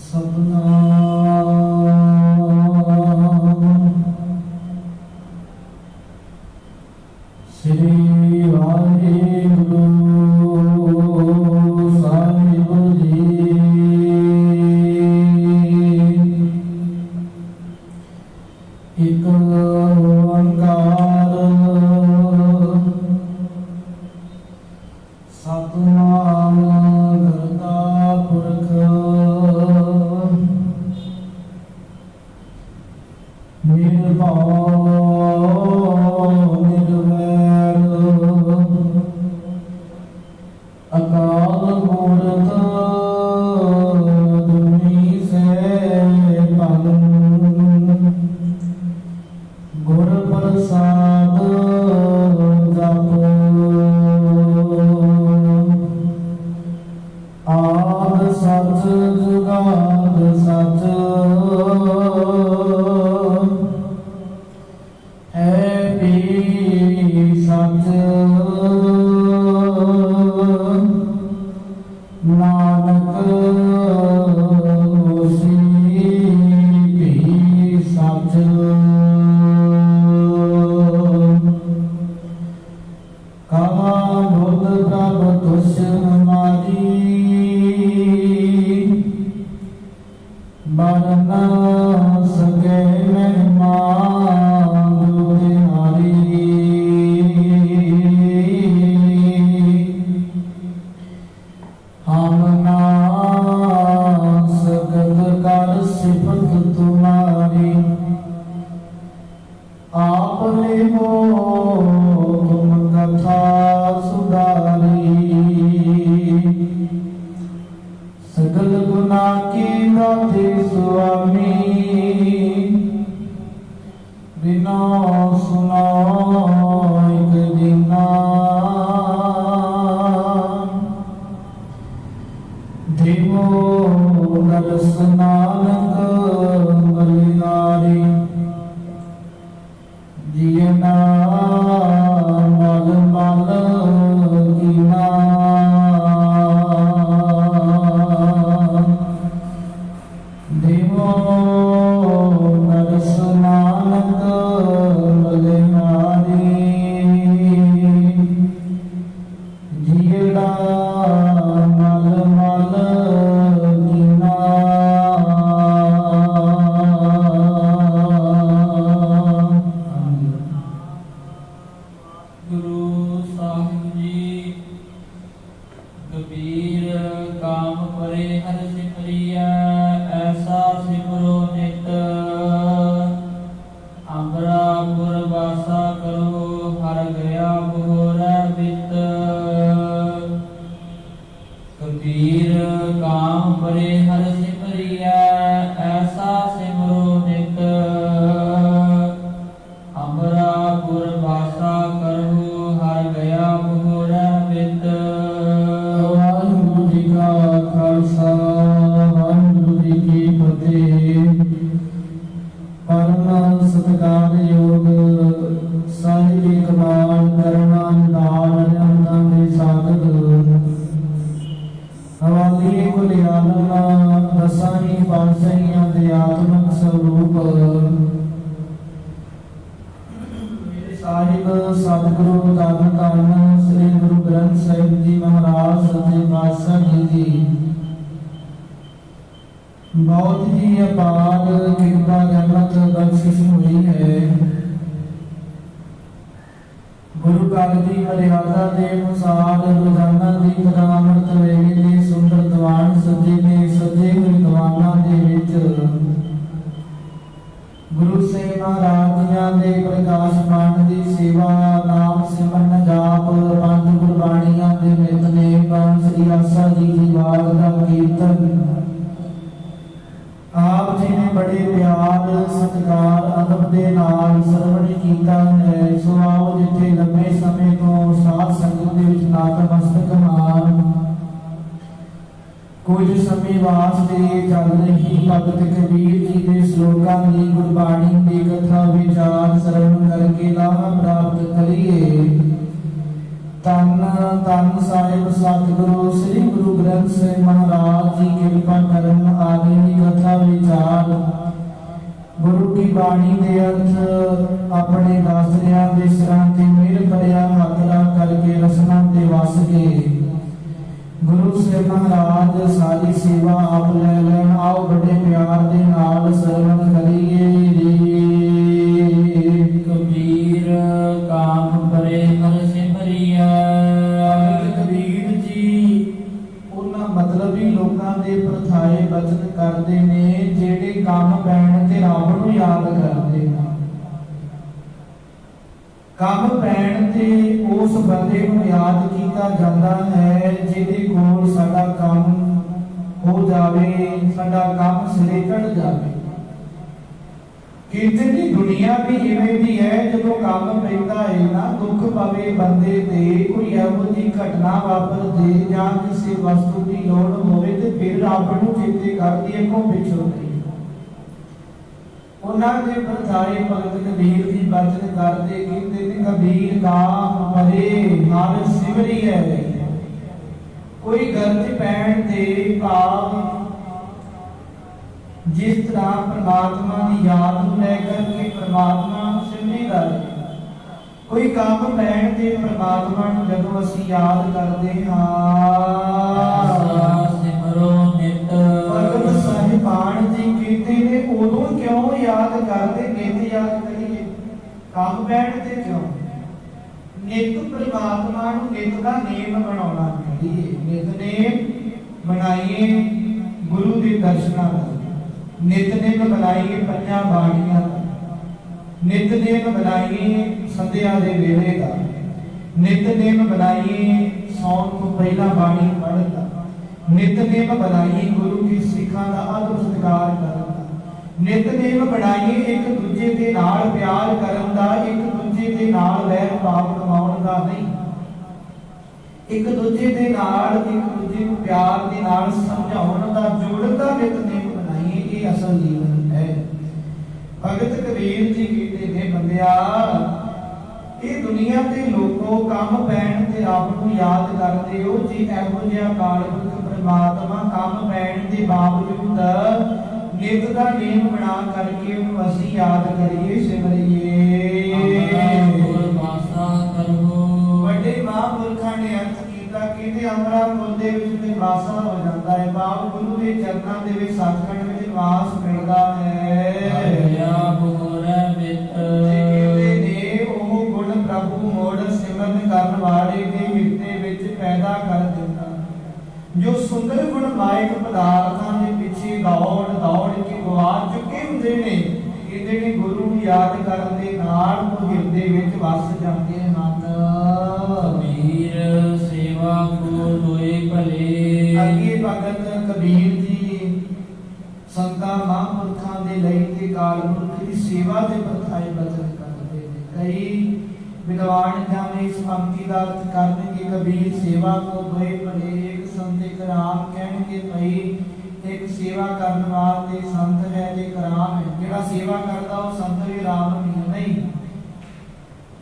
सतनाम श्री वाहिगुरु साहिब जी। एक ओंकार सतनाम करता पुरख निर्भय निर्वैर अकाल मूरत दुनी से पालन गुर प्रसाद जपो आद सच जुगाद सच है भी सच नानक होसी भी सच। कहा बुद्ध प्रभ तुष हमारी बरन सके महिमा हम ना सकत कर सिफत तुम्हारी आप ले हो तुम कथा सुधारी। सकल गुना की गाथे स्वामी बिना सुना एक दीना। देवो नरस नानक बलिहारी जियना मल मल कीना। देवो नरस नानक बलिहारी जियना मल मल कीना। गुरु साहिब जी कबीर काम परे हर सिमरिया ऐसा सिमरो नित। अमरा गुर वासा करो हर गया मोहरा बित। कबीर काम परे हर सिमरिया ऐसा सिमरो नित। अमरा गुर वासा करो हर गया मोहरा बित। वाहिगुरु जी का खालसा वाहिगुरु जी की फतेह। परम सत्कारयोग साहिब कमाल करुणा निधान अनंतां दे सागर हवाली कुल आलम दसाई पातशाहियां दे आत्मक स्वरूप साहिब सतगुरु धन धन श्री गुरु ग्रंथ साहिब जी महाराज सच्चे पातशाह जी बहुत ही अपार कृपा रहमत बख्शिश हुई है। गुरु काल की मर्यादा के अनुसार रोजाना की तरह अमृत वेले के सुंदर दीवान सजे ने सजे हुए दीवाना के विच गुरु से महाराजियां दे प्रकाशमान की सेवा नाम सिमरन जाप पंज गुरबाणियां दे नितनेम श्री आसा जी की वार का कीर्तन आप जी ने बड़े प्यार सत्कार अदब दे नाल सरवण कीता है। सो आओ जिथे लंबे समय तो साध संगत दे विच नतमस्तक हां। कुछ समय वास्ते चल रही भगत कबीर जी के श्लोकां की गुरबाणी की कथा विचार श्रवण करके लाभ प्राप्त करिए। तन तन साहिब सतगुरु श्री गुरु ग्रंथ साहिब महाराज जी कृपा करम आगे बाणी दे अर्थ अपने दासरियां दे सिरां ते मेर भरिया हथ रख करके रसना ते वस गए। गुरु से महाराज सारी सेवा आप ले लैन, आओ बड़े प्यार दे नाल सरवण करिए रे। कबीर काम परे हर सिमरिया। कबीर जी उन्हां मतलबी लोकां दे प्रथाए बचन करदे ने जेड़े काम पैण ते रब नूं याद करदे ने। काम पैण ते उस बंदे नूं याद कीता जांदा है जिहदे कोल साडा काम हो जावे, साडा काम सिरे चढ़ जावे। कहते नी दुनिया भी इवें दी है, जदों काम पैंदा है ना दुख पवे बंदे ते, कोई इहो जी घटना वापर जे जां किसी वस्तु की लोड़ होवे ते फिर रब नूं चेते करदी है को पिछों नहीं। उन्हां दे प्रथाए भगत कबीर जी बचन करदे कहते ने कबीर काम परे हर सिमरी है। कोई गरज पैण ते भाव जिस तरह परमात्मा की याद नूं लेकर के परमात्मा सिमरीदा है। कोई काम पैण ते परमात्मा नूं जदों असीं याद करदे हां सिमरो नित। भगत साहिबान जी कहते ने उदों क्यों याद करदे, किते याद करिए काम पैण ते क्यों। नित परमात्मा नूं नित दा नेम बनाउणा चाहिए। नितनेम बनाइए गुरु दे दर्शनां दा, नितनेम बनाइए पंजां बाणियां दा, नितनेम बनाइए संध्या दे वेले दा, नितनेम बनाइए सौण तो पहला बाणी पढ़न दा, नितनेम बनाइए गुरु की सिखां दा आदर सत्कार करन दा, नितनेम बनाइए एक दूजे दे नाल प्यार करन दा, एक दूजे दे नाल वैर भाव कमाउण दा नहीं। एक दूजे दे नाल एक दूजे नूं प्यार दे नाल समझाउण दा, जोड़न दा नितनेम बनाइए, ये असल जीवन है। भगत कबीर जी कहते ने बंदिया ये दुनिया के लोगों काम पैण ते रब नूं याद करदे हो जी। इहो जिहा कालपुरख परमात्मा काम पैण दे बावजूद नित दा नेम बना करके उन्हें असीं याद करिए सिमरिए। वड्डे महापुरखां ने अर्थ कीता कि अमरा कुल दे विच निवासा हो जाता है। भाव गुरु दे चरनां दे विच सतखंड विच निवास मिलदा है। प्रभु मोड़ सिमरन करन वाले दे हिरदे विच पैदा कर दिंदा। जो सुंदर गुणवायक पदार्थां दे पिछे दौड़ दौड़ के गवाच चुके हुंदे ने, कहंदे ने गुरु नूं याद करन दे नाल वो हिरदे विच वस जांदे हन। कबीर सेवा को होए भले। अगे भगत कबीर जी संतां महापुरखां दे लई ते कालपुरख दी सेवा दे प्रथाए बचन करदे ने। कई विद्वान जाने इस पंक्ति का अर्थ करने कबीर सेवा को दोए भले। एक संत एक राम कहणगे भई एक सेवा करने वाले संत है एक राम है। जेड़ा सेवा करता वो संत भी राम नहीं।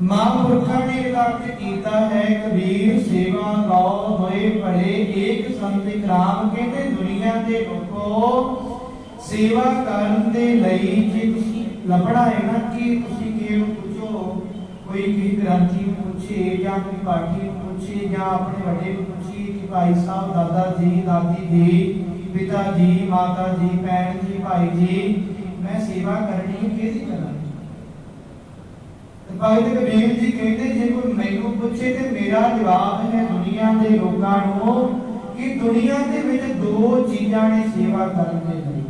महापुरखों ने इसका अर्थ कीता है कबीर सेवा को दोए भले। एक संत एक राम कहते दुनिया के लोगों सेवा करन दे लई जे तुसी लभड़ा है ना कि तुसी किहड़े पुछो, कोई किसी ग्रंथी में पूछे या कोई पाठी में पूछे या अपने बड़े में पूछे कि भाई साहब दादा जी दादी जी पिता जी माता जी भैन जी भाई जी मैं सेवा करनी है कैसी करना। भगत कबीर जी कहते जे कोई मैनू पूछे तो मेरा जवाब है दुनिया के लोगों को कि दुनिया के विच दो चीज़ां ने सेवा करने लई।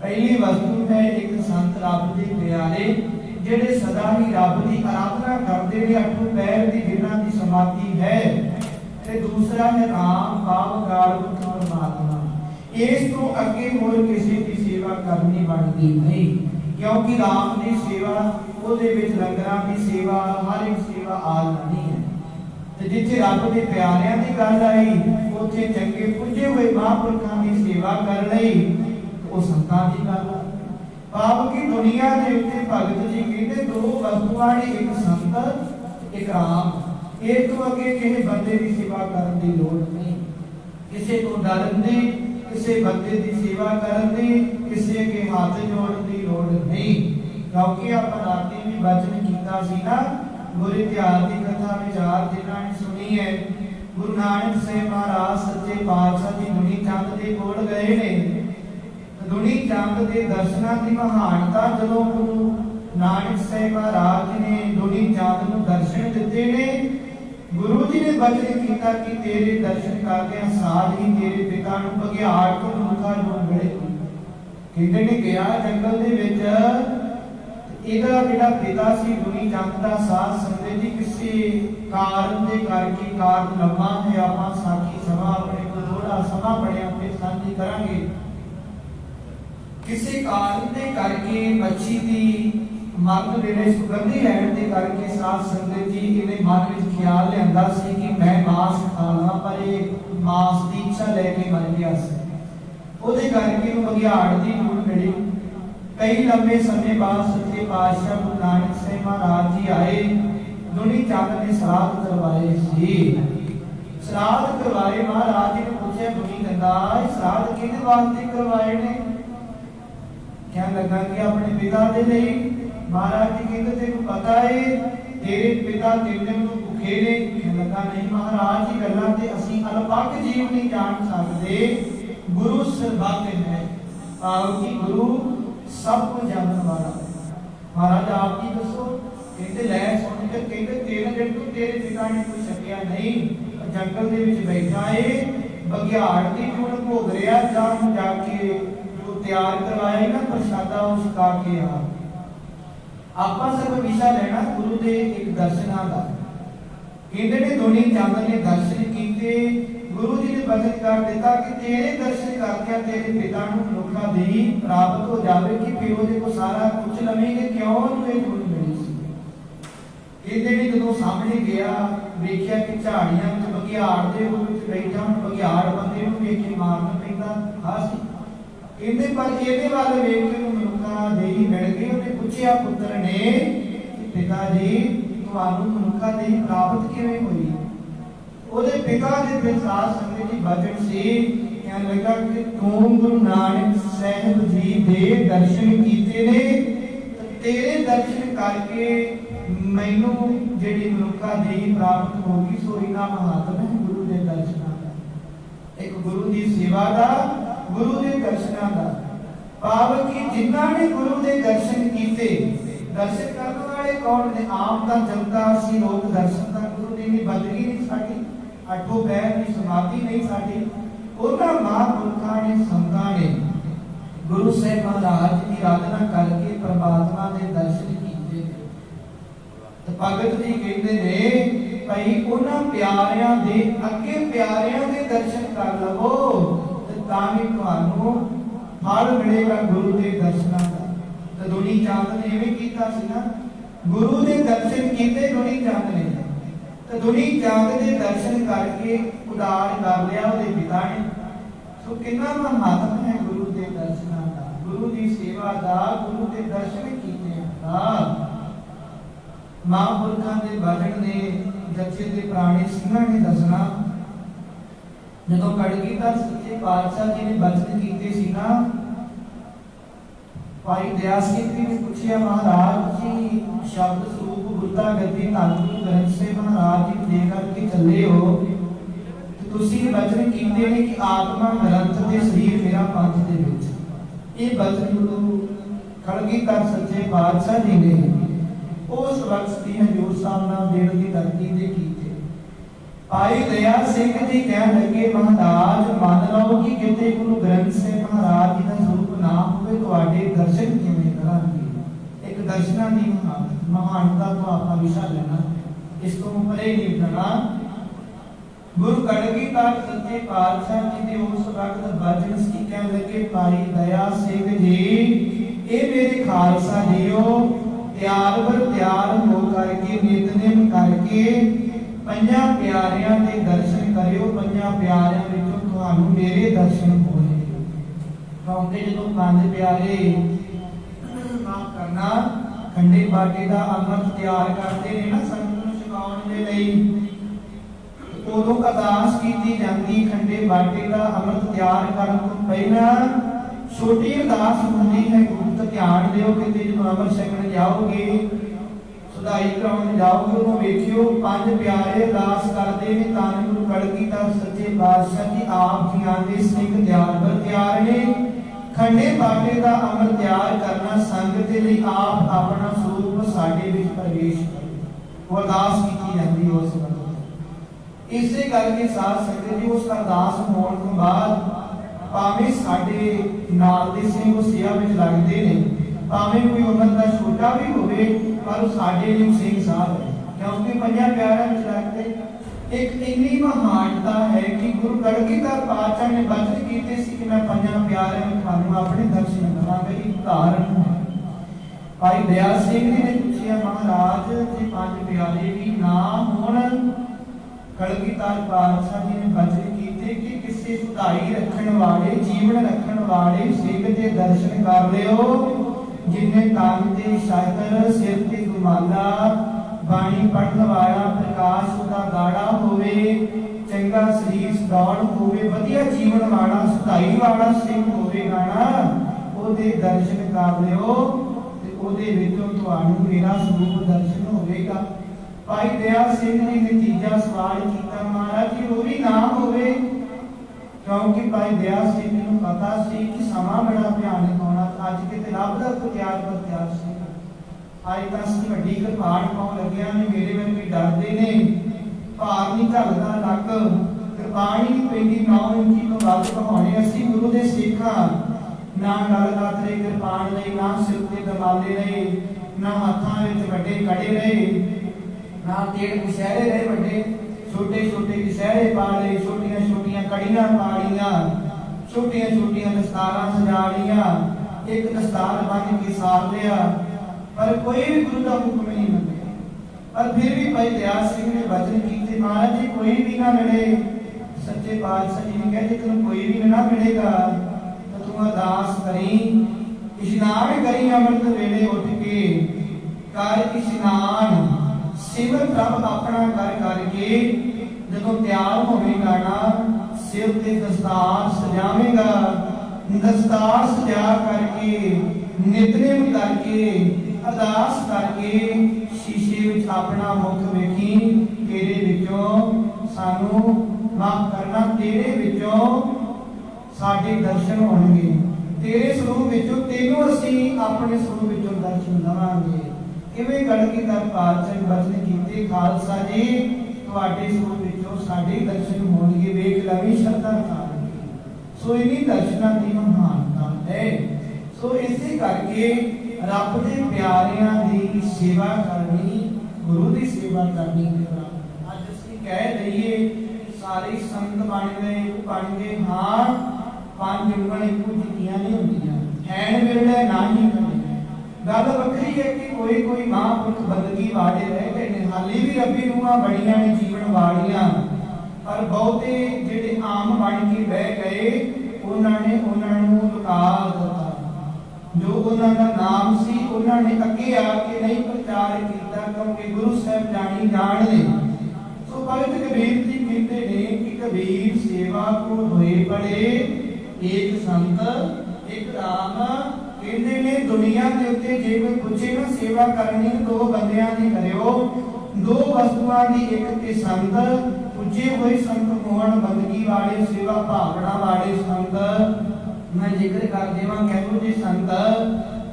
पहली वस्तु है एक संत रब दे प्यारे जेड़े सदा ही रब की आराधना करते हैं, अठों पैर की जिन्हां की समाधि है। ते दूसरा है राम भाव कालपुरख परमात्मा। इस तो अगे होर किसी की सेवा करनी बनती नहीं, क्योंकि राम की सेवा ਉਹਦੇ ਵਿੱਚ ਲੰਗਰਾਂ ਦੀ ਸੇਵਾ ਹਰ ਇੱਕ ਸੇਵਾ ਆਲ ਨਹੀਂ ਹੈ। ਤੇ ਜਿੱਥੇ ਰੱਬ ਦੇ ਪਿਆਰਿਆਂ ਦੀ ਗੱਲ ਆਈ ਉੱਥੇ ਚੰਗੇ ਪੁੱਜੇ ਹੋਏ ਮਹਾਂਪੁਰਖਾਂ ਦੀ ਸੇਵਾ ਕਰ ਲਈ ਉਹ ਸੰਤਾਂ ਦੀ ਗੱਲ ਆ। ਭਾਵ ਕਿ ਦੁਨੀਆ ਦੇ ਉੱਤੇ ਭਗਤ ਜੀ ਕਹਿੰਦੇ ਦੋ ਵਸਤੂਆਂ ਨੇ, ਇੱਕ ਸੰਤ ਇੱਕ ਰਾਮ। ਇਹ ਤੋਂ ਅੱਗੇ ਕਿਸੇ ਬੰਦੇ ਦੀ ਸੇਵਾ ਕਰਨ ਦੀ ਲੋੜ ਨਹੀਂ, ਕਿਸੇ ਤੋਂ ਡਰਨ ਦੀ, ਕਿਸੇ ਬੰਦੇ ਦੀ ਸੇਵਾ ਕਰਨ ਦੀ, ਕਿਸੇ ਅੱਗੇ ਹੱਥ ਜੋੜਨ ਦੀ ਲੋੜ ਨਹੀਂ। क्योंकि आप राती भी वचन कीता सी ना गुर इतिहास की कथा विचार जिन्होंने सुनी है। गुरु नानक साहिब महाराज सच्चे पातशाह जी दुनी चंद के कोल गए ने। दुनी चंद के दर्शनों की महानता जो गुरु नानक साहिब महाराज ने दुनी चंद को दर्शन दिते ने। गुरु जी ने वचन किया कि तेरे दर्शन करके साथ ही तेरे पिता को बघियाड़ तो मनुखा जो मिले। कहते ने गया जंगल दे विच ਇਹਦਾ ਜਿਹੜਾ ਪਿਤਾ ਸੀ ਦੁਨੀ ਚੰਦ ਦਾ ਸਾਧ ਸੰਗਤ ਜੀ ਕਿਸੇ ਕਾਰਨ ਦੇ ਕਰਕੇ ਕਾਰਨ ਲੰਮਾ ਹੈ। ਆਪਾਂ ਸਾਖੀ ਸਮਾਂ ਆਪਣੇ ਕੋਲ ਥੋੜਾ ਸਮਾਂ ਬਣਿਆ ਤੇ ਸਾਂਝੀ ਕਰਾਂਗੇ। ਕਿਸੇ ਕਾਰਨ ਦੇ ਕਰਕੇ ਮੱਛੀ ਦੀ ਮਰਨ ਵੇਲੇ ਸੁਗੰਧੀ ਲੈਣ ਦੇ ਕਰਕੇ ਸਾਧ ਸੰਗਤ ਜੀ ਇਹਨੇ ਮਨ ਵਿੱਚ ਖਿਆਲ ਲਿਆਂਦਾ ਸੀ ਕਿ ਮੈਂ ਮਾਸ ਖਾਣਾ, ਪਰ ਇਹ ਮਾਸ ਦੀ ਇੱਛਾ ਲੈ ਕੇ ਮਰ ਗਿਆ ਸੀ। ਉਹਦੇ ਕਰਕੇ ਉਹ ਬਘਿਆੜ ਦੀ ਜੂੜ ਮਿਲੀ। कई लंबे समय बाद सच्चे पातशाह गुरु नानक साहिब महाराज जी आए। दुनी चंद ने श्राद्ध करवाए सी। श्राद्ध करवाए महाराज जी ने पूछा दुनी चंदा श्राद्ध किहदे वास्ते करवाए ने? कहने लगा कि अपने पिता दे लई। महाराज जी कहते तेनू पता है तेरे पिता 3 दिन तो भुखे ने? कहने लगा नहीं महाराज जी गल्लां ते असीं अल्पक जीव नहीं जान सकते। गुरु सर्वज्ञ है, कि गुरु सब कुछ जानने वाला। महाराज आप जी दसो। कहते लै सुन के कहते 13 दिन तो तेरे पिता ने कोई छकिया नहीं, जंगल दे विच बैठा है, बघियाड़ दी जूड़ भोग रहा, जाके जो तैयार करवाया ना प्रसादा वो छका के आ। आपां सब विशा लेना गुरु दे एक दर्शनां दा। कहते ने दुनी चंद ने दर्शन कीते। गुरु जी ने वचन कर दिता कि तेरे दर्शन करके तेरे पिता को मनुखा देही प्राप्त हो जाए कि फिर वो को सारा कुछ लवेंगे क्यों ये जूड़ मिली सी। कहते ने जो सामने गया देखिया कि झाड़ियां में बघियाड़ दे रूप में बैठा बघियाड़ बंदे को देख के मारना पैंदा हासी। कहते पर ਇਹਦੇ ਵੱਲ ਵੇਖ ਕੇ ਮਨੁੱਖਾ ਦੇਹੀ ਮਿਲ ਗਈ। ਉਹਨੇ ਪੁੱਛਿਆ ਪੁੱਤਰ ਨੇ ਕਿ ਪਿਤਾ ਜੀ ਤੁਹਾਨੂੰ ਮਨੁੱਖਾ ਦੇਹੀ ਪ੍ਰਾਪਤ ਕਿਵੇਂ ਹੋਈ? ਉਹਦੇ ਪਿਤਾ ਦੇ ਫਿਰ ਸਾਧ ਸੰਗਤ ਦੀ ਬਚਨ ਸੀ। ਕਹਿਣ ਲੱਗਾ ਕਿ ਤੂੰ ਗੁਰੂ ਨਾਨਕ ਸਾਹਿਬ ਜੀ ਦੇ ਦਰਸ਼ਨ ਕੀਤੇ ਨੇ, ਤੇਰੇ ਦਰਸ਼ਨ ਕਰਕੇ ਮੈਨੂੰ ਜਿਹੜੀ ਮਨੁੱਖਾ ਦੇਹੀ ਪ੍ਰਾਪਤ ਹੋ ਗਈ। ਸੋ ਇਨਾ ਮਹੱਤਵ ਹੈ ਗੁਰੂ ਦੇ ਦਰਸ਼ਨਾਂ ਦਾ। ਇੱਕ ਗੁਰੂ ਦੀ ਸੇਵਾ ਦਾ, ਗੁਰੂ ਦੇ ਦਰਸ਼ਨਾਂ ਦਾ ਭਾਵ ਕਿ ਜਿਨ੍ਹਾਂ ਨੇ ਗੁਰੂ ਦੇ ਦਰਸ਼ਨ ਕੀਤੇ। ਦਰਸ਼ਨ ਕਰਨ ਵਾਲੇ ਕੌਣ ਨੇ? ਆਮ ਤਾਂ ਜਨਤਾ ਸੀ ਲੋਕ ਦਰਸ਼ਨ ਤਾਂ ਗੁਰੂ ਦੀ ਨਹੀਂ ਬਦਲੀ ਨਹੀਂ ਸਾਡੀ अठो पैर की समाधि नहीं साडी। उन्हां महापुरखां ने संतां ने गुरु साहिब महाराज की आराधना करके परमात्मा के दर्शन कीते। तो भगत जी कहते ने भाई उन्हां प्यारियां दे अगे प्यारियां दे दर्शन कर लवो ते तां ही तुहानू फल मिलेगा गुरु के दर्शनां दा। तो दुनी चंद ने इवें कीता सी ना, गुरु के दर्शन कीते दुनी चंद ने। तो दुनी चंद के दर्शन करके उदार कर लिया उसके पिता ने। सो कितना महत्व है गुरु के दर्शनों का, गुरु की सेवा का, गुरु के दर्शन कीते महापुरखों के वचन ने जथे के पुराने सिंहां ने दसना। जदों कड़कीधर सच्चे पातशाह जी ने वचन कीते सी ना, भाई दयास जी ने पूछा महाराज जी शब्द स्वरूप गुरता गद्दी धन गुरु ग्रंथ साहिब महाराज जी दे करके चले हो तो तुसी वचन कीते ने कि आत्मा ग्रंथ ते शरीर मेरा पंथ दे विच। ये वचन गुरु कलगीधर सच्चे पातशाह जी ने उस वक्त दी हजूर सामना देण दी धरती ते कीते। भाई दया सिंह जी कहण लगे महाराज मान लो कि किते गुरु ग्रंथ साहिब महाराज जी दा स्वरूप ना होवे तुहाडे दर्शन किवें करांगे? एक दर्शनां दी महानता तो आपका विषय लेना, इसको परे नहीं उठना। गुरु कलगीधर सच्चे पातशाह जी ने उस वक्त वचन सी कहण लगे भाई दया सिंह जी ये मेरे खालसा जीओ तैयार बर तैयार हो करके नितनेम करके पंजां प्यारियां दे दर्शन करियो। पंजां प्यारियां विचों तुहानू मेरे दर्शन होने। क्योंकि जदों पंज प्यारे माफ करना खंडे बाटे का अमृत तैयार करते हैं ना संगत नूं छकाउण दे लई, उदों अरदास कीती जांदी खंडे बाटे का अमृत तैयार करन तों पहला छोटी अरदास होती है, गुप्त ध्यान दिओ कि जो अमृत छकण जाओगे, सुधाई कराउण जाओगे, उन्होंने वेखियो पंज प्यारे अरदास करते ने धन गुरु कलगीधर सच्चे पातशाह जी आप जी आंदे सिंह दयाल पर तैयार ने खंडे बाटे का अमृत तैयार करना संगत के लिए आप अपना स्वरूप साडे विच प्रवेश करो। वो अरदास की जाती है उस वक्त। इसे करके साथ संगत जी उस अरदास होने तो बाद भावें साडे नाल दे सिंह उस सेवा विच लगदे ने, भावें कोई उम्र का छोटा भी होवे पर साडे लिए सिंह साहब है, क्योंकि पंजां प्यारिਆਂ विच लगदे। एक इन्नी महानता है कि गुरु कलगीधर पातशाह ने वचन कीते सी कि मैं पंजां प्यारिਆਂ ਨੂੰ ਤੁਹਾਨੂੰ ਆਪਣੇ दर्शन करांगा। एक उदाहरण है, भाई दयाल सिंह जी ने पूछा महाराज जी पंज प्यारे भी ना होण, कलगीधर पातशाह जी ने वचन कीते कि किसी सुधाई रखण वाले जीवन रखण वाले सिंह दे दर्शन कर लियो जिन्हें कान ते शातर सिर ते रुमाला बाणी पढ़न वाला प्रकाश उदा गाड़ा होवे चंगा शरीर दौड़ होवे वधिया जीवन वाला सुधाई वाला सिंह होवेगा ना ओदे दर्शन कर लियो ते ओदे विचों तुहानू मेरा स्वरूप दर्शन होवेगा। भाई दयाल सिंह ने नतीजा सवाल किया महाराज जी वो भी ना होवे, क्योंकि भाई दयाल सिंह ने पता सी कि समा बड़ा भयानक होना। अज के रब का प्रत्यार प्रत्यार से अज तक असं वड्डी कृपाण पाउण लग्या ने मेरे वर्गे डरदे ने, भार नहीं झलदा लक, कृपाण ही नहीं पैंदी 9 इंची तो वध कहाउने। असीं गुरु दे सिख हां, ना गल करत रहे कृपाण लई, ना सिर ते दमाले रहे, ना हत्थां विच वड्डे कड़े रहे, ना तेड़ कशहरे रहे वड्डे, छोटे छोटे कशहरे पा लए, छोटियां छोटियां कड़ियां पा लियां, छोटियां छोटियां दस्तारां सजा लियां, एक दस्तार बन के सार लिया, पर कोई भी गुरु का हुक्म नहीं मने। पर फिर भी भाई दयाल सिंह ने वचन कीते महाराज जी कोई भी ना मिले, सच्चे पातशाह जी ने कहते तुम कोई भी ना मिलेगा तो तुम अरदास करी, इशनान करी, अमृत वेले उठ के कर इशनान, सिमर प्रभ अपना कर करके जदों तैयार होवेगा ना सिर ते दस्तार सजावेगा, दस्तार सजा करके नितनेम करके अरदास करके शीशे विच अपना मुख वेखी, तेरे विचों सानू माफ करना, तेरे विचों साडे दर्शन होणगे, तेरे स्वरूप विचों तेनों असीं अपने स्वरूप विचों दर्शन लवांगे। इवें कलगीधर पातशाह ने वचन कीते खालसा जी तुहाडे स्वरूप विचों साडे दर्शन होणगे, वेख लवी श्रद्धा करके। सो इन्हीं दर्शनां दी महानता है। सो इसे करके रब दे प्यारियां दी सेवा करनी, गुरु दी सेवा करनी। अज असीं कह दईए सारे संत बन गए हाँ, पंज उंगल इक्को जिहियां नहीं हुंदियां, हैन मिलदा ना ही मिलदा। गल वखरी है कि कोई कोई महापुरख बंदगी वाले रह गए ने, हाली भी रब्बी रूहां बड़ियां ने जीवन वालियां, पर बहुते जिहड़े आम बन के बह गए उन्होंने लुका दिता। जो उन्होंने नाम सी उन्होंने अगे आके नहीं प्रचार किया, क्योंकि गुरु साहब जानी जान ले। सो भगत कबीर जी कहते ने कि कबीर सेवा को होए पड़े एक संत एक राम। कहते ने दुनिया के उत्ते जे कोई पूछे ना सेवा करनी दो बंदियां दी करियो, दो वस्तुआं दी, एक ते संत पूजे हुए संत होण बंदगी वाले सेवा भावना वाले संत। मैं जिक्र कर देवां कहूं जी संत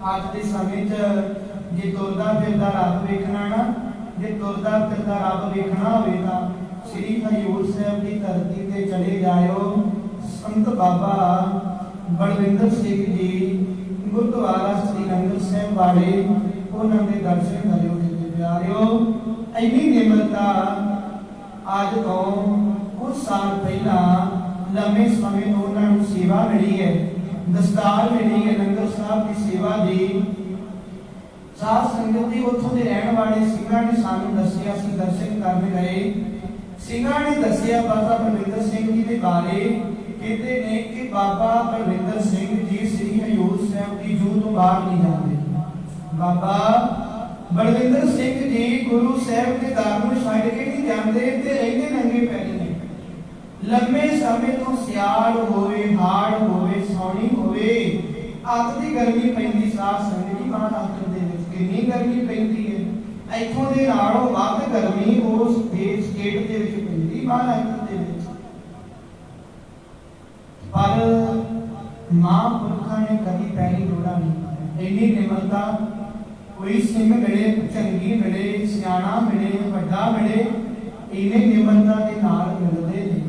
अज दे समय च जे तुरदा फिरदा रब वेखना ना, जे तुरदा फिरदा रब वेखना होवे तां श्री हजूर साहब की धरती ते चले जाओ। संत बाबा बलविंदर सिंह जी गुरुद्वारा श्री नंगल साहब वाले उन्होंने दे दर्शन करियो कि प्यारियो। इन्नी निमरता आज तो कुछ साल पहला लंबे समय तो उन्होंने सेवा मिली है, दस्तार मिली है लंगर साहब की सेवा दी। साथ संगत जी उत्थों दे रहने वाले सिंघां ने सानू दस्सिया, असीं दर्शन करने गए। सिंघां ने दस्सिया बाबा बलविंदर सिंह जी के बारे, कहते ने कि बाबा बलविंदर सिंह जी श्री हजूर साहब की जू तो बाहर नहीं जाते। बाबा बलविंदर सिंह जी गुरु साहब के दर नूं छड्ड के नहीं जाते ते रहिंदे नंगे पैरी ने। लंबे समय तो सियाल होवे, हाड़ होवे, सौणी होवे, ਅੱਤ ਦੀ ਗਰਮੀ ਪੈਂਦੀ ਸਾਧ ਸੰਗਤ ਜੀ ਮਹਾਰਾਸ਼ਟਰ ਦੇ ਵਿੱਚ ਕਿੰਨੀ ਗਰਮੀ ਪੈਂਦੀ ਹੈ। ਇੱਥੋਂ ਦੇ ਨਾਲੋਂ ਵੱਧ ਗਰਮੀ ਉਸ ਦੇਸ਼ ਸਟੇਟ ਦੇ ਵਿੱਚ ਪੈਂਦੀ ਮਹਾਰਾਸ਼ਟਰ ਦੇ ਵਿੱਚ। ਪਰ ਮਹਾਂਪੁਰਖਾਂ ਨੇ ਕਦੀ ਪੈਰੀ ਰੋੜਾ ਨਹੀਂ ਪਾਇਆ। ਇੰਨੀ ਨਿਮਰਤਾ, ਕੋਈ ਸਿੰਘ ਮਿਲੇ, ਚੰਗੀ ਮਿਲੇ, ਸਿਆਣਾ ਮਿਲੇ, ਵੱਡਾ ਮਿਲੇ, ਇੰਨੇ ਨਿਮਰਤਾ ਦੇ ਨਾਲ ਮਿਲਦੇ ਨੇ।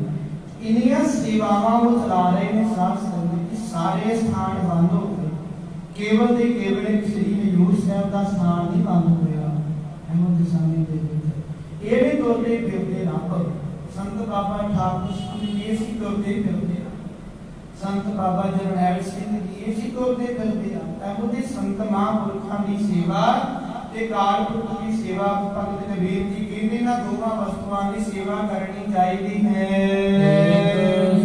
ਇੰਨੀਆਂ ਸੇਵਾਵਾਂ ਉਹ ਚਲਾ ਰਹੇ ਨੇ ਸਾਧ ਸੰਗਤ, ਸਾਰੇ ਸਥਾਨ ਬੰਦ ਹੋ ਗਏ। ਕੇਵਲ ਤੇ ਕੇਵਲ ਸ੍ਰੀ ਹਜ਼ੂਰ ਸਾਹਿਬ ਦਾ ਸਥਾਨ ਨਹੀਂ ਬੰਦ ਹੋਇਆ ਅਹਿਮਦ ਸਮੇਂ ਦੇ ਵਿੱਚ। ਇਹ ਵੀ ਤੁਰਦੇ ਫਿਰਦੇ ਰੱਬ ਸੰਤ ਬਾਬਾ ਠਾਕੁਰ ਸਿੰਘ ਜੀ ਸੀ ਤੁਰਦੇ ਫਿਰਦੇ, ਸੰਤ ਬਾਬਾ ਜਰਨੈਲ ਸਿੰਘ ਜੀ ਇਹ ਸੀ ਤੁਰਦੇ ਫਿਰਦੇ ਆ। ਇਹੋ ਜਿਹੇ ਸੰਤ ਮਹਾਂਪੁਰਖਾਂ ਦੀ ਸੇਵਾ ਤੇ ਕਾਲ ਪੁਰਖ ਦੀ ਸੇਵਾ ਭਗਤ ਕਬੀਰ ਜੀ ਕਹਿੰਦੇ ਨਾ ਦੋਵਾਂ ਵਸਤੂਆਂ ਦੀ ਸੇਵਾ ਕਰਨੀ ਚਾਹੀਦੀ ਹੈ।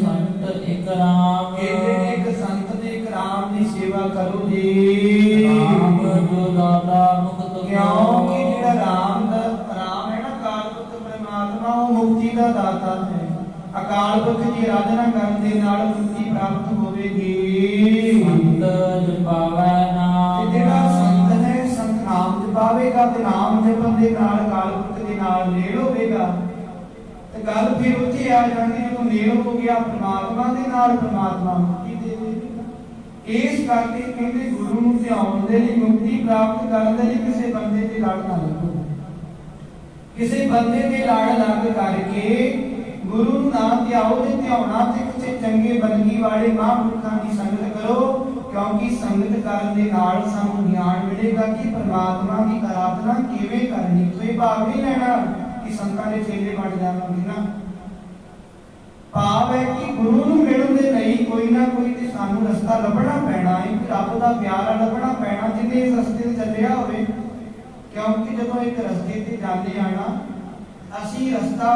ਸੰਤ ਇੱਕ ਰਾਮ, ਕਹਿੰਦੇ ਇੱਕ ਸੰਤ ਤੇ ਇੱਕ ਰਾਮ ਦੀ ਸੇਵਾ ਕਰੋ ਜੀ। ਰਾਮ ਜੋ ਦਾਤਾ ਮੁਕਤ ਕਿਉਂਕਿ ਜਿਹੜਾ ਰਾਮ ਹੈ ਨਾ ਕਾਲ ਪੁਰਖ ਪਰਮਾਤਮਾ, ਉਹ ਮੁਕਤੀ ਦਾ ਦਾਤਾ ਹੈ। ਅਕਾਲ ਪੁਰਖ ਦੀ ਆਰਾਧਨਾ ਕਰਨ ਦੇ ਨਾਲ ਮੁਕਤੀ ਪ੍ਰਾਪਤ ਹੋਵੇਗੀ। ਸੰਤ ਜਪਾਵੈ ਨਾਮ, ਜਿਹੜਾ ਸੰਤ ਹੈ ਸੰਤ ਨਾਮ ਜਪਾਵੇਗਾ ਤੇ ਨਾਮ ਜਪਣ ਦੇ ਨਾਲ ਅਕਾਲ ਪੁਰਖ ਦੇ ਨਾਲ ਮੇਲ ਹੋਵੇਗਾ। ਤੇ ਗੱਲ ਫਿਰ ਉੱਥੇ ਆ ਜਾਂਦੀ ਜਦੋਂ ਮੇਲ ਹੋ ਗਿਆ ਪਰਮਾਤਮਾ ਦੇ ਨਾਲ, ਪਰਮਾਤਮਾ ਮੁਕਤੀ ਦੇ ਦੇਵੇਗਾ। ਇਸ ਕਰਕੇ ਕਹਿੰਦੇ ਗੁਰੂ ਨੂੰ ਧਿਆਉਣ ਦੇ ਲਈ, ਮੁਕਤੀ ਪ੍ਰਾਪਤ ਕਰਨ ਦੇ ਲਈ ਕਿਸੇ ਬੰਦੇ ਤੇ ਲੜ ਨਾ ਲੱਗੋ। ਕਿਸੇ ਬੰਦੇ ਤੇ ਲੜ ਲੱਗ ਕਰਕੇ ਗੁਰੂ ਨੂੰ ਨਾ ਧਿਆਓ ਤੇ ਧਿਆਉਣਾ ਤੇ ਕਿਸੇ ਚੰਗੇ ਬੰਦਗੀ ਵਾਲੇ ਮਹਾਂਪੁਰਖਾਂ ਦੀ ਸੰਗਤ ਕਰੋ। ਕਿਉਂਕਿ ਸੰਗਤ ਕਰਨ ਦੇ ਨਾਲ ਸਾਨੂੰ ਗਿਆਨ ਮਿਲੇਗਾ ਕਿ ਪਰਮਾਤਮਾ ਦੀ ਆਰਾਧਨਾ ਕਿਵੇਂ ਕਰਨੀ। ਕੋਈ ਭਾਵ ਨਹੀਂ ਲੈਣਾ ਕਿ ਸੰਤਾਂ ਦੇ ਚੇਲੇ ਬਣ ਜਾਵਾਂਗੇ ਨਾ। ਭਾਵ ਹੈ ਕਿ ਗੁਰੂ ਨੂੰ ਮਿਲਣ ਦੇ ਲਈ ਕੋਈ ਨਾ ਕੋਈ ਤੇ ਸਾਨੂੰ ਰਸਤਾ ਲੱਭਣਾ ਪੈਣਾ ਹੈ, ਰੱਬ ਦਾ ਪਿਆਰ ਲੱਭਣਾ ਪੈਣਾ ਜਿਹਨੇ ਇਸ ਰਸਤੇ ਤੇ ਚੱਲਿਆ ਹੋਵੇ। ਕਿਉਂਕਿ ਜਦੋਂ ਇੱਕ ਰਸਤੇ ਤੇ ਜਾਂਦੇ ਆ ਨਾ, ਅਸੀਂ ਰਸਤਾ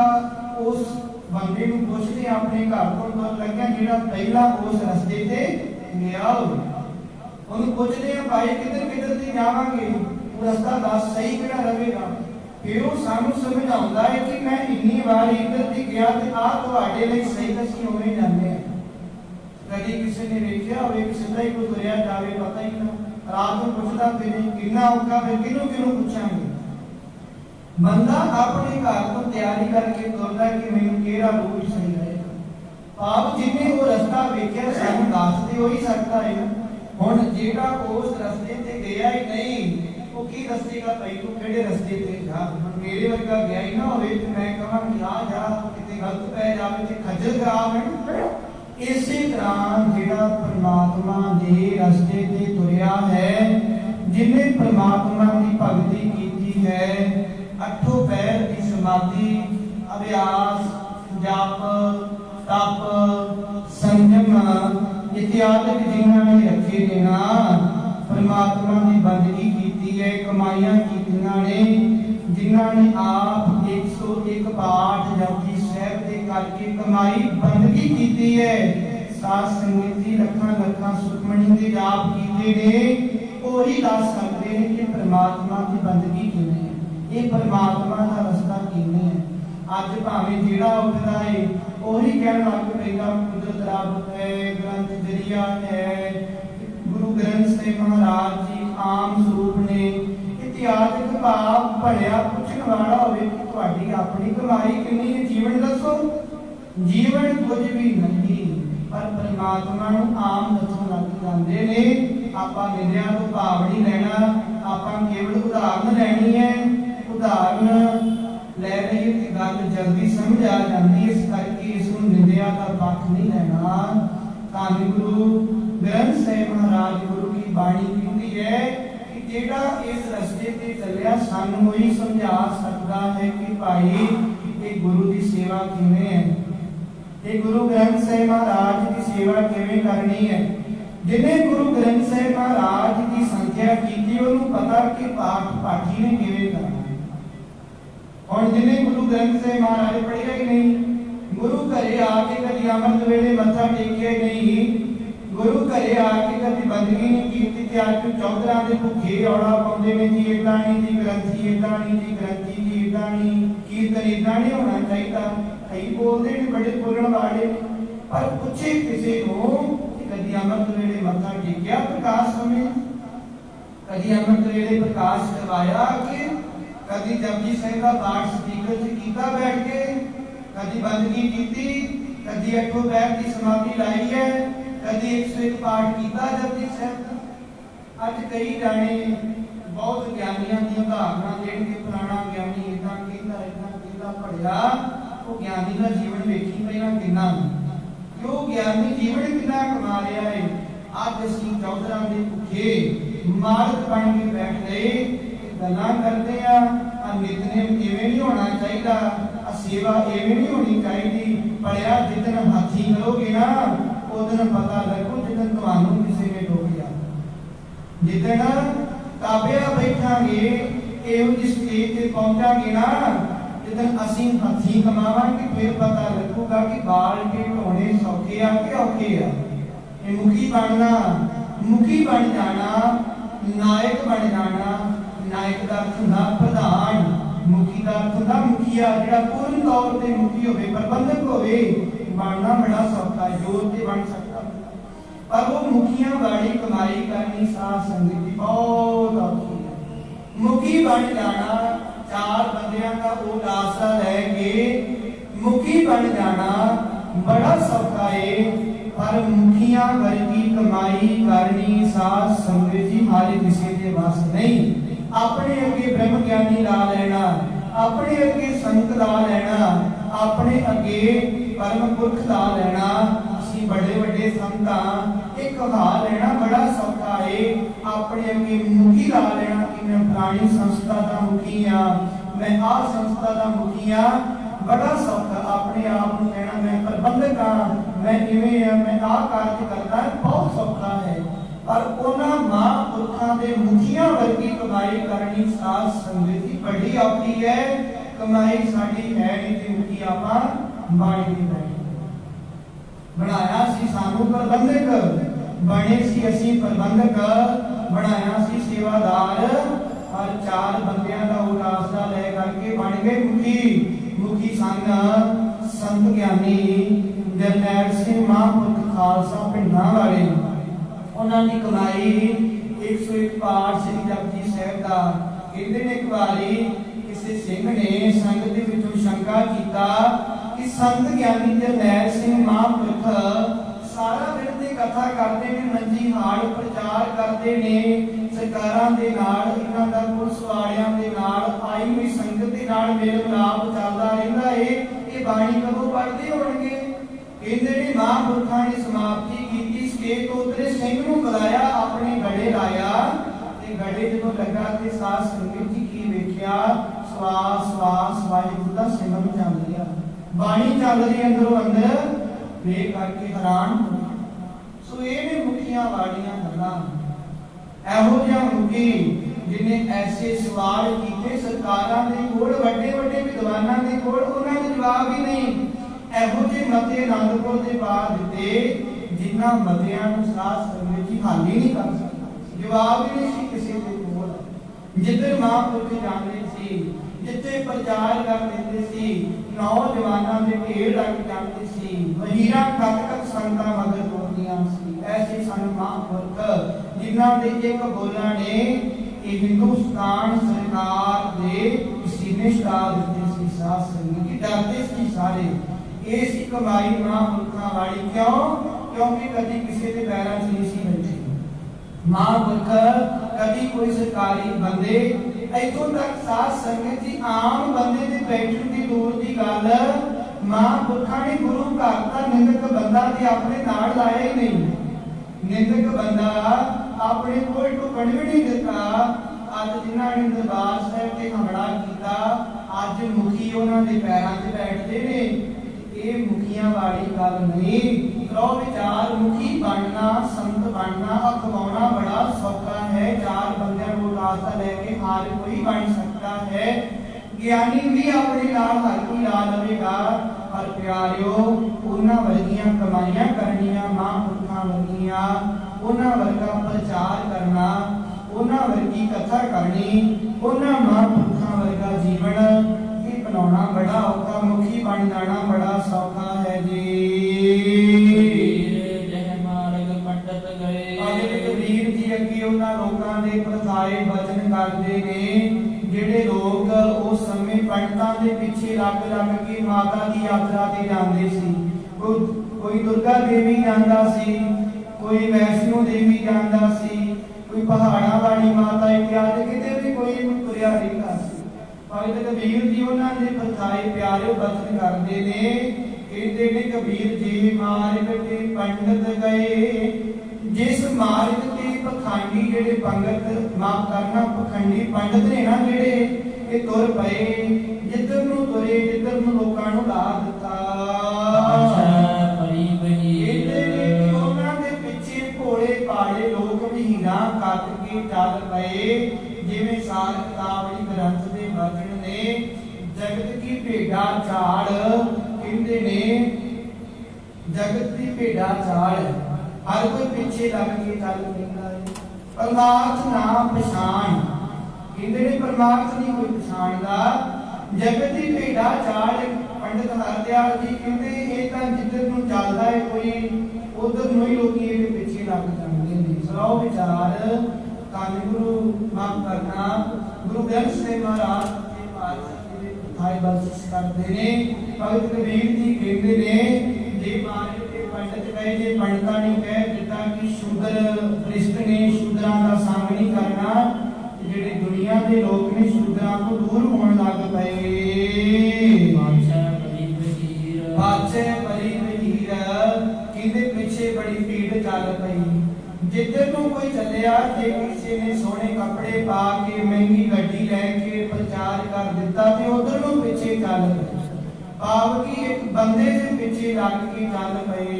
ਉਸ ਬੰਦੇ ਨੂੰ ਪੁੱਛਦੇ ਆਪਣੇ ਘਰ ਤੋਂ ਤੁਰ ਲੱਗਿਆ ਜਿਹੜਾ ਪਹਿਲਾਂ ਉਸ ਰਸਤੇ ਤੇ ਗਿਆ ਹੋਵੇ। ਉਹਨੂੰ ਪੁੱਛਦੇ ਆ ਭਾਈ ਕਿੱਧਰ ਤੇ ਜਾਵਾਂਗੇ, ਉਹ ਰਸਤਾ ਦੱਸ ਸਹੀ ਕਿਹੜਾ ਰਹੇਗਾ। ਫਿਰ ਉਹ ਸਾਨੂੰ ਸਮਝਾਉਂਦਾ ਹੈ ਕਿ ਮੈਂ ਇੰਨੀ ਵਾਰ ਇੱਧਰ ਤੇ ਗਿਆ ਤੇ ਆਹ ਤੁਹਾਡੇ ਲਈ ਸਹੀ ਅਸੀਂ ਉਵੇਂ ਜਾਂਦੇ ਆ। ਕਦੀ ਕਿਸੇ ਨੇ ਵੇਖਿਆ ਹੋਵੇ ਕਿ ਸਿੱਧਾ ਹੀ ਕੋਈ ਤੁਰਿਆ ਜਾਵੇ, ਪਤਾ ਹੀ ਨਾ। ਰਾਤ ਨੂੰ ਪੁੱਛਦਾ ਫਿਰ ਕਿੰਨਾ ਔਖਾ, ਫਿਰ ਕਿਹਨੂੰ ਪੁੱਛਾਂਗੇ। ਬੰਦਾ ਆਪਣੇ ਘਰ ਤੋਂ ਤਿਆਰੀ ਕਰਕੇ ਤੁਰਦਾ ਕਿ ਮੈਨੂੰ ਕਿਹੜਾ ਰੂਟ ਸਹੀ ਰਹੇਗਾ। ਆਪ ਜਿਵੇਂ ਉਹ ਰਸਤਾ ਵੇਖਿਆ ਸਾਨੂੰ ਦੱਸ ਦੇ ਹੋ ਹੀ ਸਕਦਾ ਹੈ। ਹੁਣ ਜਿਹੜਾ ਉਸ ਰਸਤੇ ਤੇ ਗਿਆ ਹੀ ਨਹੀਂ, ਉਹ ਕੀ ਦੱਸੇਗਾ ਭਾਈ ਤੂੰ ਕਿਹੜੇ ਰਸਤੇ ਤੇ ਜਾ। ਹੁਣ ਮੇਰੇ ਵਰਗਾ ਗਿਆ ਹੀ ਨਾ ਹੋਵੇ ਤੇ ਮੈਂ ਕਹਾਂ ਕਿ ਆ ਜਾ, ਕਿਤੇ ਗਲਤ ਪੈ ਜਾਵੇ ਤੇ ਖੱਜਲ ਖਰਾਬ ਹੈ। ਇਸੇ ਤਰ੍ਹਾਂ ਜਿਹੜਾ ਪਰਮਾਤਮਾ ਦੇ ਰਸਤੇ ਤੇ ਤੁਰਿਆ ਹੈ, ਜਿਹਨੇ ਪਰਮਾਤਮਾ ਦੀ ਭਗਤੀ ਕੀਤੀ ਹੈ, ਅੱਠੋਂ ਪਹਿਰ ਦੀ ਸਮਾਧੀ, ਅਭਿਆਸ, ਜਪ, ਤਪ, ਸੰਜਮ ਇਤਿਆਦਿਕ ਜਿਨ੍ਹਾਂ ਨੇ ਰੱਖੇ ਨੇ ਨਾ, ਪਰਮਾਤਮਾ ਦੀ ਬੰਦਗੀ ਕੀਤੀ ਹੈ, ਕਮਾਈਆਂ ਕੀਤੀਆਂ ਨੇ, ਜਿਨ੍ਹਾਂ ਨੇ ਆਪ 101 ਪਾਠ ਜਪਜੀ ਸਾਹਿਬ ਦੇ ਕਰਕੇ ਕਮਾਈ ਬੰਦਗੀ ਕੀਤੀ ਹੈ। ਸਾਧ ਸੰਗਤ ਦੀ ਲੱਖਾਂ ਸੁਖਮਣੀ ਦੇ ਜਾਪ ਕੀਤੇ ਨੇ, ਉਹੀ ਦੱਸ ਸਕਦੇ ਨੇ ਕਿ ਪਰਮਾਤਮਾ ਦੀ ਬੰਦਗੀ ਕਿਵੇਂ ਹੈ, ਇਹ ਪਰਮਾਤਮਾ ਦਾ ਰਸਤਾ ਕਿਵੇਂ ਹੈ। ਅੱਜ ਭਾਵੇਂ ਜਿਹੜਾ ਉੱਠਦਾ ਹੈ ਉਹੀ ਕਹਿਣ ਲੱਗ ਪੈਂਦਾ ਕੁਦਰਤ ਰੱਬ ਹੈ, ਗ੍ਰੰਥ ਜਰੀਆ ਹੈ, ਗੁਰੂ ਗ੍ਰੰਥ ਸਾਹਿਬ ਮਹਾਰਾਜ ਜੀ ਆਮ ਸਰੂਪ ਨੇ ਇਤਿਆਦਿਕ ਭਾਵ ਭੜਿਆ ਪੁੱਛਣ ਵਾਲਾ ਹੋਵੇ ਕਿ ਤੁਹਾਡੀ ਆਪਣੀ ਕਮਾਈ ਕਿੰਨੀ ਹੈ, ਜੀਵਨ ਦੱਸੋ। ਜੀਵਨ ਕੁਝ ਵੀ ਨਹੀਂ, ਪਰ ਪਰਮਾਤਮਾ ਨੂੰ ਆਮ ਦੱਸਣ ਲੱਗ ਜਾਂਦੇ ਨੇ। ਆਪਾਂ ਨਿੰਦਿਆ ਤੋਂ ਭਾਵ ਨਹੀਂ ਲੈਣਾ, ਆਪਾਂ ਕੇਵਲ ਉਦਾਹਰਨ ਲੈਣੀ ਹੈ। ਉਦਾਹਰਨ ਲੈ ਰਹੀ ਤੇ ਗੱਲ ਜਲਦੀ ਸਮਝ ਆ ਜਾਂਦੀ, ਇਸ ਕਰਕੇ ਇਸ ਨੂੰ ਨਿੰਦਿਆ ਦਾ ਪੱਖ ਨਹੀਂ ਲੈਣਾ। ਧੰਨ ਗੁਰੂ ਗ੍ਰੰਥ ਸਾਹਿਬ ਮਹਾਰਾਜ ਗੁਰੂ ਕੀ ਬਾਣੀ ਕਹਿੰਦੀ ਹੈ ਕਿ ਜਿਹੜਾ ਇਸ ਰਸਤੇ ਤੇ ਚੱਲਿਆ ਸਾਨੂੰ ਉਹੀ ਸਮਝਾ ਸਕਦਾ ਹੈ ਕਿ ਭਾਈ ਇਹ ਗੁਰੂ ਦੀ ਸੇਵਾ ਕਿਵੇਂ ਹੈ, ਇਹ ਗੁਰੂ ਗ੍ਰੰਥ ਸਾਹਿਬ ਮਹਾਰਾਜ ਦੀ ਸੇਵਾ ਕਿਵੇਂ ਕਰਨੀ ਹੈ। ਜਿਹਨੇ ਗੁਰੂ ਗ੍ਰੰਥ ਸਾਹਿਬ ਮਹਾਰਾਜ ਦੀ ਸੰਖਿਆ ਕੀਤੀ ਉਹਨੂੰ ਪਤਾ ਕਿ ਪਾਠੀ ਨੇ ਕਿਵੇਂ ਕਰਨਾ। ਹੁਣ ਜਿਹਨੇ ਗੁਰੂ ਗ੍ਰੰਥ ਸਾਹਿਬ ਮਹਾਰਾਜ ਪੜ੍ਹਿਆ ਹੀ ਨਹੀਂ, ਗੁਰੂ ਘਰੇ ਆ ਕੇ ਕਦੀ ਅੰਮ੍ਰਿਤ ਵੇਲੇ ਮੱਥਾ ਟੇਕਿਆ ਨਹੀਂ, ਗੁਰੂ ਘਰੇ ਆ ਕੇ ਕਦੀ ਬੰਦਗੀ ਨਹੀਂ ਕੀਤੀ ਤੇ ਅੱਜ ਚੌਧਰਾਂ ਦੇ ਭੁੱਖੇ ਔੜਾ ਪਾਉਂਦੇ ਨੇ ਜੀ ਏਦਾਂ ਨਹੀਂ ਜੀ ਗ੍ਰੰਥੀ ਏਦਾਂ ਨਹੀਂ ਜੀ ਗ੍ਰੰਥੀ ਜੀ ਏਦਾਂ ਨਹੀਂ, ਕੀਰਤਨ ਏਦਾਂ ਨਹੀਂ ਹੋਣਾ ਚਾਹੀਦਾ। ਕਈ ਬੋਲਦੇ ਨੇ ਬੜੇ ਬੋਲਣ ਵਾਲੇ, ਪਰ ਪੁੱਛੇ ਕਿਸੇ ਨੂੰ कदी अमृत वेले मत्था टेकिया प्रकाश समय, कदी अमृत वेले प्रकाश करवाया कि कदी जपजी साहिब का पाठ स्पीकर च कीता बैठ के, कदी बंदगी की, कदी अठो पैर की समाधि लाई है, कदी 101 पाठ किया जपजी साहिब। अज कई जाने बहुत ज्ञानियों की उदाहरणा देंगे, फलाना ज्ञानी इदा कहता इदा कहता पढ़िया, वो ज्ञानी का जीवन वेखी पहला कितना, क्यों ज्ञानी जीवन कितना कमा रहा है। अज असीं चौधरां दे भुखे मालक बन के बैठ गए, गल्लां करते हैं नितनेम इवें नहीं होना चाहिए, सेवा इवें नहीं होनी चाहिए। पढ़िया जितन हाथी करोगे ना उदन पता लगो जितन तुहानू किसी ने रोकिया, जितन काबिया बैठांगे एहो जिस स्टेज ते पहुंचांगे ना, जितन असीं हथी कमावांगे फिर पता लगूगा कि बाल के ढोने सौखे आ के औखे आ। ये मुखी बनना, मुखी बन जाना, नायक बन जाना, नायक का अर्थ हुंदा प्रधान, मुखी का अर्थ हुंदा मुखिया, जिहड़ा पूर्ण तौर ते मुखी होवे, प्रबंधक होवे, बनना बड़ा सौखा है, जोर ते बन सकता। पर वो मुखिया वाली कमाई करनी साध संगत की बहुत औखी है। मुखी बन जाना, चार बंदियां का वो आसरा लेके मुखी बन जाना बड़ा सौखा है, पर मुखिया वर्गी कमाई करनी साध संगत जी हमारे किसी के वास नहीं। अपने अगे ब्रह्म ज्ञानी ला लेना, अपने अगे संत ला लेना, अपने अगे परम पुरख ला लेना, असीं बड़े बड़े संत एक कहा लेना बड़ा सौखा है। अपने अगे मुखी ला लेना कि मैं फलानी संस्था का मुखी हाँ, मैं आ संस्था का मुखी हाँ, बड़ा सौखा। अपने आप को कहना मैं प्रबंधक हाँ, मैं इवें हाँ, मैं आ कार्य करता है, बहुत सौखा है। पर उन्हां महापुरखां दे मुखियां वर्गी कमाई करनी साध संगत दी बड़ी औखी है। कमाई साडी है नहीं ते मुखी आपां बन नहीं रहे। बनाया सी सानू प्रबंधक, बने सी असीं प्रबंधक, बनाया सी सेवादार, और चार बंदियां दा उलासा ले करके बन गए मुखी। मुखी सन संत ज्ञानी जरनैल सिंह महापुरख खालसा पिंडां वाले, उन्होंने कमाई 101 पाठ श्री जपजी साहिब का। कहते ने एक बारी किसी सिंह ने संगत दे विचों शंका कीता कि संत ज्ञानी जरनैल सिंह महापुरख सारा दिन दी कथा करते ने, मंजी हाड़ प्रचार करते ने, सरकारां दे नाल इन्हां दा पुलिस वालियां दे नाल आई हुई संगत दे नाल मेल मिलाप चलदा रहिंदा है, ये बाणी कदों पढ़दे होणगे। कहते ने महापुरखां ने समाप्ति कीती, स्टेज तो उतरे, सिंह नूं बुलाया, अपने गड़े लाया ते गड़े जदों लगा ते साध संगत जी की वेखिया, सवास सवास वाहिगुरू दा सिमरन चल रिहा, बाणी चल रही अंदरों अंदर, वे करके हैरान हो। सो ये ने मुखियां वालियां गल्लां, एहो जिहा मुखी जिन्हें ऐसे सवाल कीते सरकारां दे कोल, वड्डे वड्डे विद्वानां दे कोल, उन्हां दे जवाब ही नहीं। एहो जे मते आनंदपुर दे बाहर दिते जिन्ना मतियां नूं साध संगत जी हल ही नहीं कर सकता, जवाब ही नहीं सी किसी दे कोल। जिधर महापुरख जांदे सी, जिथे प्रचार कर देंदे सी, नौजवानां दे ढेर लग जांदे सी, वहीरां तक तक संतां मगर टोरदियां सी। ऐसे सन महापुरख जिन्हां दे एक बोलां ने ये हिंदुस्तान सरकार दे सीने छड़ा दित्ते सी। साध संगत जी डरदे सी सारे। ऐसी कमाई महापुरखां वाली क्यों? क्योंकि कभी किसी के पैरों से नहीं सी बैठे। महापुरख कभी कोई सरकारी बंदे इतों तक साध संगत जी आम बंदे दे बैठण दी दूर दी गल, महापुरखां ने गुरु घर दा निंदक बंदा ते अपने नाल लाया ही नहीं। निंदक बंदा अपने कोल टुकड़ भी नहीं दिता। अज जिन्हां ने दरबार साहिब ते हमला कीता, अज मुखी उन्हां दे पैरां 'च बैठदे ने। ये मुखियां वाली गल नहीं। लो विचार मुखी बनना, संत बनना, अखवाना बड़ा सौखा है। चार बंदियां को रास्ता लेके हर कोई बन सकता है। ज्ञानी भी अपने नाल हर कोई ला लवेगा। पर प्यारियो उन्हां वर्गियां कमाइयां करनियां, महापुरखां वर्गियां उन्हां वर्गा प्रचार करना, उन्हां वर्गी कथा करनी, उन्हां महापुरखां वर्गा जीवन बनाना बड़ा औखा। मुखी बन जाना बड़ा सौखा है जी। जह मार्ग कबीर जी अगे उन्हां लोकां दे परथाए वचन करदे ने ਜਿਹੜੇ ਲੋਕ ਉਸ ਸਮੇਂ ਪੰਡਤਾਂ ਦੇ ਪਿੱਛੇ ਲੱਗ ਕੇ ਮਾਤਾ ਦੀ ਯਾਤਰਾ ਤੇ ਜਾਂਦੇ ਸੀ। ਕੋਈ ਦੁਰਗਾ ਦੇਵੀ ਜਾਂਦਾ ਸੀ, ਕੋਈ ਵੈਸ਼ਨੋ ਦੇਵੀ ਜਾਂਦਾ ਸੀ, ਕੋਈ ਪਹਾੜਾਂ ਵਾਲੀ ਮਾਤਾ ਇਤਿਆਦਿ ਕਿਤੇ ਵੀ ਕੋਈ ਤੁਰਿਆ ਰਹਿੰਦਾ ਸੀ। ਭਗਤ ਕਬੀਰ ਜੀ ਉਹਨਾਂ ਦੇ ਪਰਥਾਏ ਪਿਆਰੇ ਬਚਨ ਕਰਦੇ ਨੇ, ਕਹਿੰਦੇ ਨੇ ਕਬੀਰ ਜੀ ਮਾਰਗ ਤੇ ਪੰਡਤ ਗਏ, जिस मार्ग ते पखंडी जेड़े पंडित माफ करना पखंडी पंडित ने ना जेड़े ये तुर पए, जिधर नूं तुरे जिधर नूं लोकां नूं ला दिता। उन्हां दे पिछे भोले भाले लोग महीना कट के चल पए, जिवें सार किताबी ग्रंथ दे वचन ने जगत की भेड़ा झाड़ कहंदे ने, जगत की भेड़ा झाड़ हर कोई पीछे लग के चल पैंदा है। परमार्थ ना पछाण कहंदे ने, परमार्थ नहीं कोई पछाणदा। जगत दी भेड़ा चाल पंडित हरदयाल जी कहंदे ये तां जिधर नूं चलदा है कोई उधर नूं ही लोकी इहदे पिछे लग जांदे ने। सौ विचार धन गुरु माफ करना गुरु ग्रंथ साहिब महाराज के पातशाह जी दे थाए बख्शिश करदे ने। भगत कबीर जी कहंदे ने, जे मारे पंडित कहे जे पंडिता ने कह दिता कि शूद्र भ्रिष्ट ने शूद्रां दा संग नहीं करना, जेड़े दुनिया दे लोग ने शूद्रां तो दूर होण लग पए। बादशाह बड़ी वजीर किंदे पीछे बड़ी भीड़ चल पई। जिधर नूं कोई चलिया, जे किसी ने सोने कपड़े पा के महंगी गड्डी लैके प्रचार कर दिता ते उधर नूं पीछे चल पए। भाव की एक बंदे से पीछे लग के चल पए।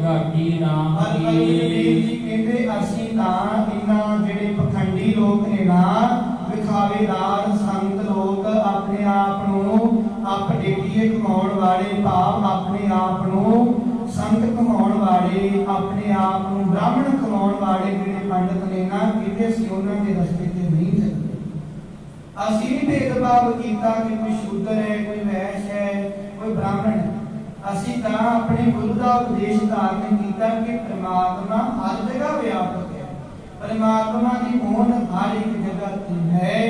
घाटी नाम जी कहते असीं तां इन्हां जेड़े पखंडी लोग ने ना विखावेदार संत लोग अपने आप नूं अपडेटिए कमाउण वाले, भाव अपने आप नूं संत कमाउण वाले, अपने आप नूं ब्राह्मण कमाउण वाले जेड़े पंडित ने ना कहते असीं उन्हां दे रस्ते ते नहीं चलदे। असीं नहीं भेदभाव किया कि कोई शूद्र है, कोई वैश्य है, कोई ब्राह्मण है। असीं तां अपने गुरु का उपदेश धारण किया कि परमात्मा हर जगह व्यापक है, परमात्मा की होंद हर एक जगह ते है।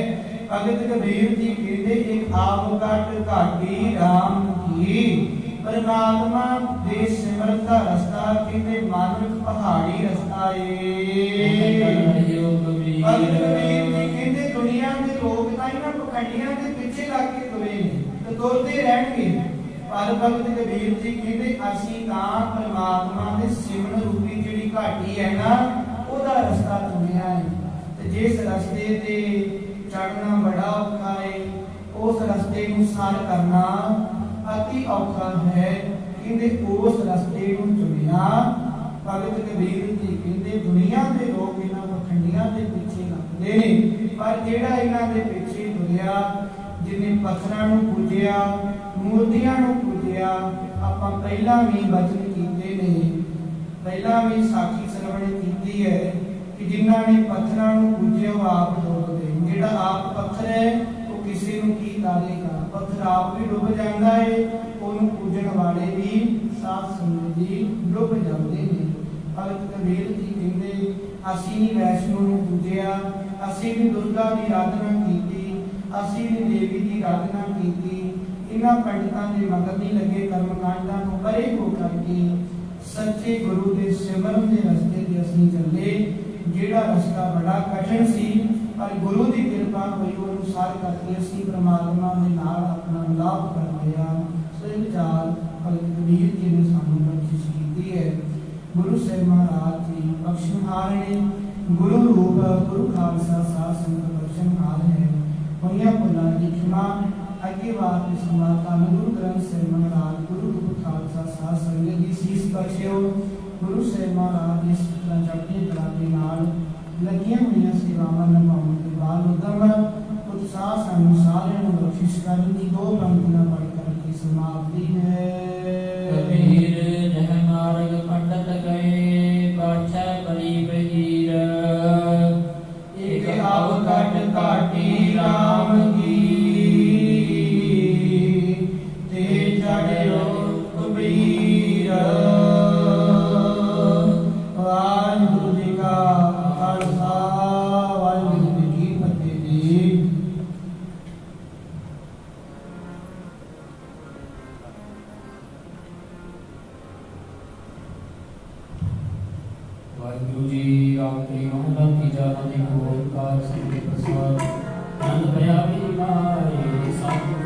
भगत कबीर जी कहते एक आवगट घाटी राम की, परमात्मा दे सिमरन दा रस्ता कहते मानव पहाड़ी रस्ता है। भगत कबीर जी कहते दुनिया के लोग तां इन्हां पखंडियां दे पिछे लग के तुरे ने ते तुरदे रहणगे, पर भगत कबीर जी कहते असीं तां परमात्मा दे सिमरन रूपी जिहड़ी घाटी है ना ओदा रस्ता चुनिया है। ते जिस रस्ते ते चढ़ना बड़ा औखा है, उस रस्ते नूं सर करना अति औखा है, कहते उस रस्ते नूं चुनिया। भगत कबीर जी कहते दुनिया के लोग इन्हां पखंडियां दे पिछे लगदे ने, पर जेड़ा इन्हां दे पिछे तुरिया, जिन्हें पत्थरां नूं पूजिया, मूर्तियां नूं पूजिया, आपां पहलां भी वचन कीते ने, पहलां भी साखी सरवण कीती है कि जिन्हां ने पत्थरां नूं पूजिया वो आप डुब गए। जेड़ा आप पत्थर है वो किसी नूं की तारेगा, पत्थर आप भी डुब जांदा है, ओनूं पूजण वाले भी साथ संगत जी डुब जांदे ने। भगत कबीर जी कहंदे असीं भी वैष्णो नूं पूजिया, असीं भी दुर्गा की आराधना कीती, असीं भी देवी की आराधना कीती। इन्हां पंडितां दे मगर नहीं लगे, कर्मकांडां नूं परे हो करके सच्चे गुरु दे सिमरन दे रस्ते ते असीं चले। जेड़ा रस्ता बड़ा कठिन सी पर गुरु की कृपा होई उहनूं सर करके असीं परमात्मा दे नाल अपना मिलाप कर लिया। सो विचार भगत कबीर जी ने सानूं बख्शिश कीती है। गुरु साहिब महाराज जी बख्शनहार ने, गुरु रूप गुरु खालसा साध संगत बख्शनहार है। होइयां भुलां दी क्षमा अगे बात सुना धन गुरु ग्रंथ साहिब महाराज गुरु रूप खालसा साध संगत दी सीस बख्शियो। गुरु साहिब महाराज इस चढ़ती कला के नाल लगियां हुई सेवावां निभाउण दे बाद उदम उत्साह सानूं सारिआं नूं बख्शिश करन दी दो पंक्तियां पढ़ करके समाप्ति है। कबीर जह मार्ग पंडित गए, बादशाह बड़ी वजीर, एक अवगट घाटी राम की, ते चढ़ियो कबीर। वाहिगुरू आखिरी महला तीजा नदी को कार संगे प्रसाद नंद भया भी मारे साधु